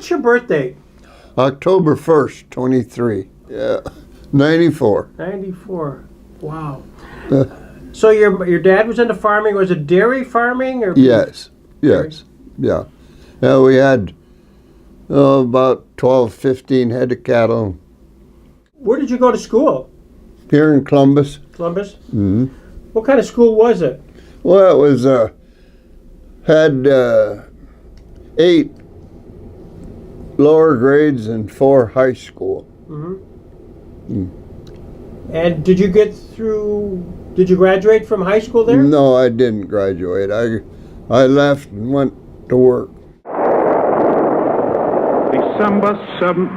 What's your birthday? October 1st, 23. Yeah, 94. 94. Wow. So your dad was into farming. Was it dairy farming or? Yes, Dairy? yes, yeah. Yeah, we had about 12, 15 head of cattle Where did you go to school? here in Columbus. Columbus? Mm-hmm. What kind of school was it? Well, it was had 8 lower grades and 4 high school. And did you graduate from high school there? No, I didn't graduate. I left and went to work. December 7th,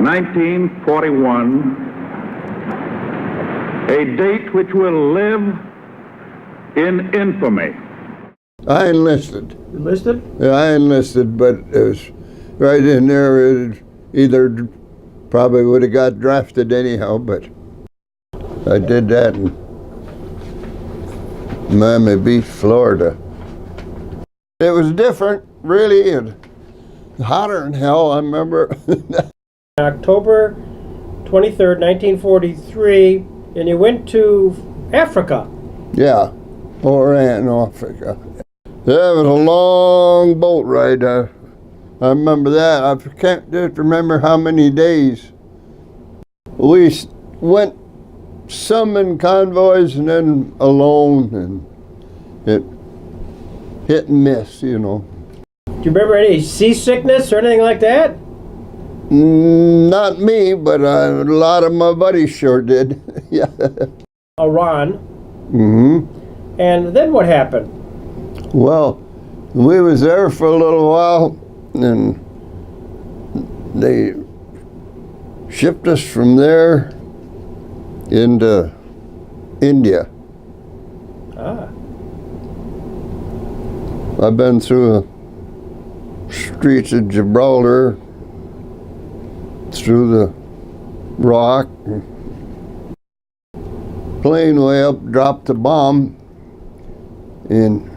1941, a date which will live in infamy. I enlisted. Enlisted? Yeah, I enlisted, but it was right in there. It either probably would have got drafted anyhow, but I did that in Miami Beach, Florida. It was different, really, and hotter than hell, I remember. October 23rd, 1943, and you went to Africa. Yeah, ORAN, Africa. Yeah, it was a long boat ride. I remember that. I can't just remember how many days. We went some in convoys and then alone, and it hit and miss, you know. Do you remember any seasickness or anything like that? Not me, but a lot of my buddies sure did. Yeah. ORAN. Mm-hmm. And then what happened? Well, we was there for a little while, and they shipped us from there into India. Ah. I've been through the streets of Gibraltar, through the rock. Plane way up dropped the bomb, and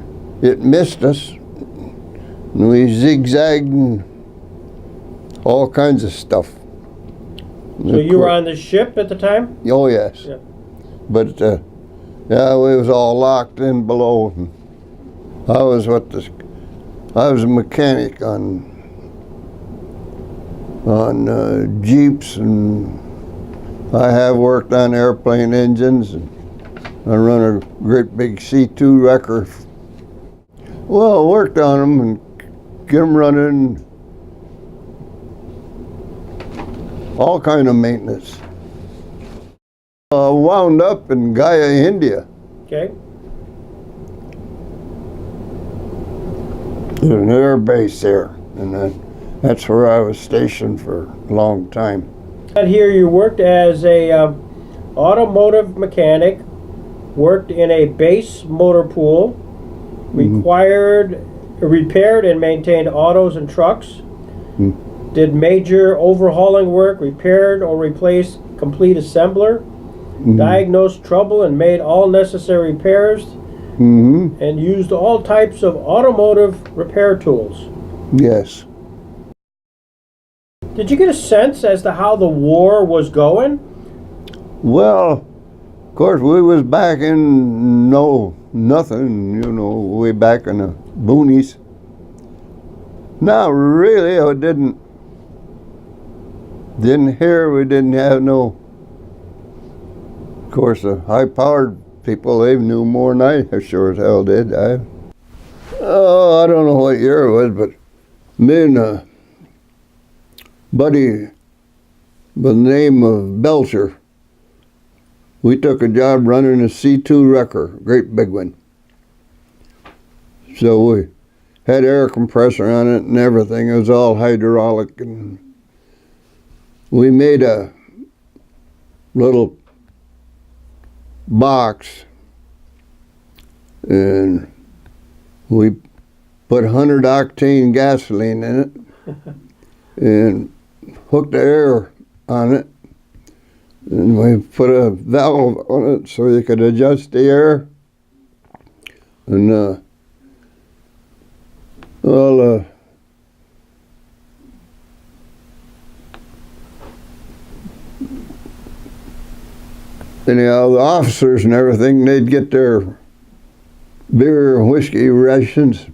it missed us. And we zigzagged and all kinds of stuff. So you were on the ship at the time? Oh, yes. Yeah. But, yeah, we was all locked in below. I was a mechanic on Jeeps, and I have worked on airplane engines, and I run a great big C2 wrecker. Well, I worked on them and get them running, all kind of maintenance. Wound up in Gaya, India. Okay. There's an air base there, and that's where I was stationed for a long time. And here you worked as a automotive mechanic, worked in a base motor pool, repaired and maintained autos and trucks, did major overhauling work, repaired or replaced complete assembler, diagnosed trouble and made all necessary repairs, and used all types of automotive repair tools. Yes. Did you get a sense as to how the war was going? Well, of course, we was back in nothing, you know, way back in the boonies. No, really, I didn't hear, we didn't have no, of course, the high-powered people, they knew more than I sure as hell did. I don't know what year it was, but me and a buddy by the name of Belcher, we took a job running a C2 wrecker, great big one. So we had air compressor on it and everything. It was all hydraulic, and we made a little box, and we put 100 octane gasoline in it and hooked the air on it, and we put a valve on it so you could adjust the air. And anyhow, the officers and everything, they'd get their beer and whiskey rations.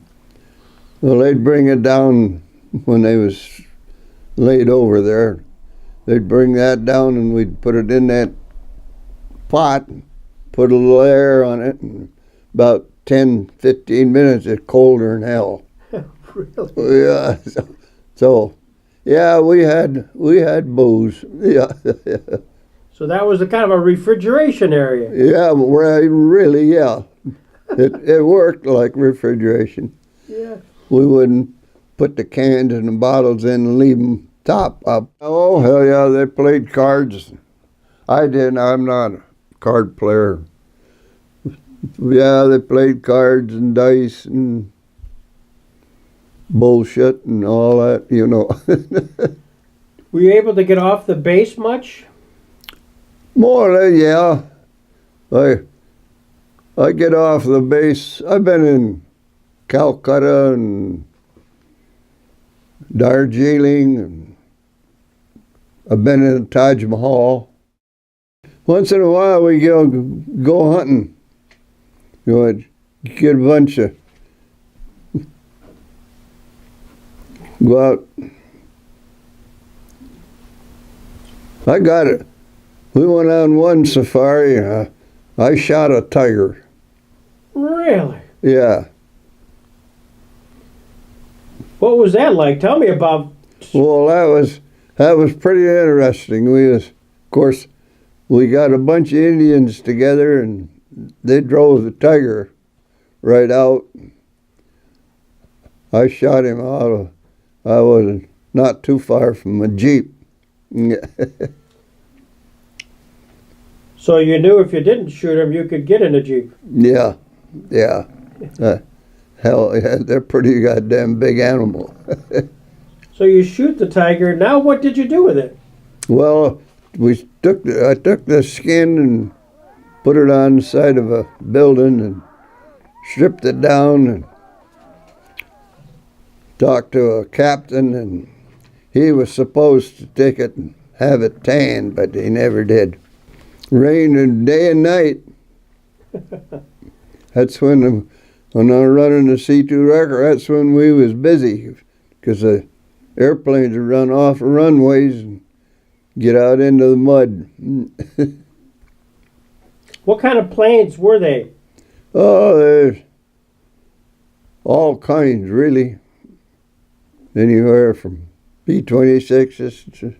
Well, they'd bring it down when they was laid over there. They'd bring that down and we'd put it in that pot, put a little air on it, and about 10, 15 minutes, it's colder than hell. Really? Yeah. So, yeah, we had booze. Yeah. So that was a kind of a refrigeration area. Yeah, really, yeah. It worked like refrigeration. Yeah. We wouldn't put the cans and the bottles in and leave them top up. Oh, hell yeah, they played cards. I didn't. I'm not a card player. Yeah, they played cards and dice and bullshit and all that, you know. Were you able to get off the base much? More or less, yeah. I get off the base. I've been in Calcutta and Darjeeling, and I've been in Taj Mahal. Once in a while we go hunting. You know, get a bunch of, go out. I got it. We went on one safari and I shot a tiger. Really? Yeah. What was that like? Tell me about. Well, that was pretty interesting. Of course, we got a bunch of Indians together and they drove the tiger right out. I shot him out. I was not too far from a Jeep. So you knew if you didn't shoot him, you could get in a Jeep. Yeah. Hell, yeah, they're pretty goddamn big animal. So you shoot the tiger. Now what did you do with it? Well, I took the skin and put it on the side of a building and stripped it down and talked to a captain, and he was supposed to take it and have it tanned, but he never did. Rained day and night. That's when I was running the C2 wrecker, that's when we was busy, because the airplanes would run off the runways and get out into the mud. What kind of planes were they? Oh, there's all kinds, really. Anywhere from P-26s to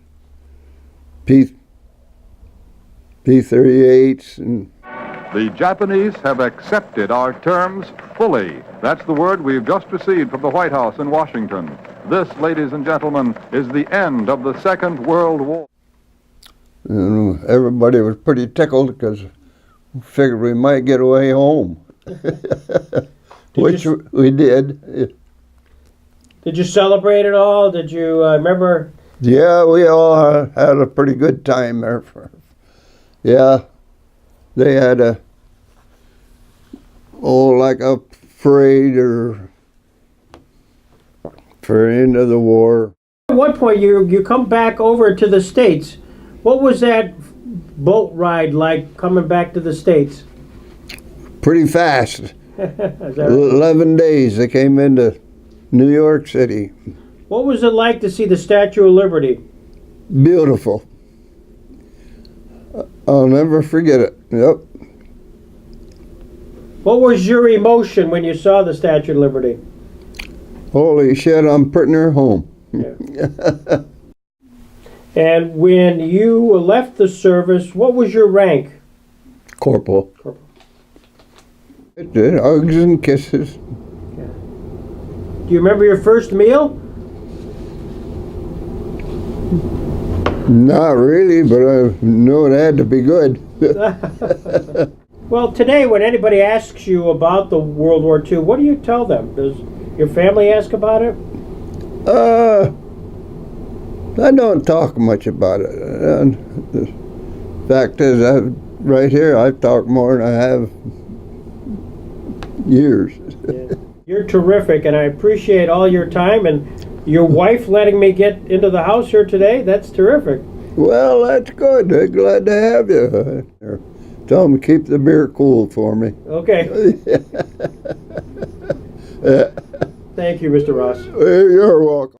P-38s. And the Japanese have accepted our terms fully. That's the word we've just received from the White House in Washington. This, ladies and gentlemen, is the end of the Second World War. And everybody was pretty tickled because we figured we might get away home. Which we did. Did you celebrate it all? Did you remember? Yeah, we all had a pretty good time there. Yeah, they had like a parade or for the end of the war. At one point, you come back over to the States. What was that boat ride like coming back to the States? Pretty fast. Is that right? 11 days they came into New York City. What was it like to see the Statue of Liberty? Beautiful. I'll never forget it. Yep. What was your emotion when you saw the Statue of Liberty? Holy shit, I'm putting her home. Yeah. And when you left the service, what was your rank? Corporal. Corporal. Hugs and kisses. Yeah. Do you remember your first meal? Not really, but I know it had to be good. Well, today when anybody asks you about the World War II, what do you tell them? Does your family ask about it? I don't talk much about it. The fact is, right here, I've talked more than I have years. Yeah. You're terrific, and I appreciate all your time and your wife letting me get into the house here today. That's terrific. Well, that's good. I'm glad to have you. Tell them to keep the beer cool for me. Okay. Thank you, Mr. Ross. You're welcome.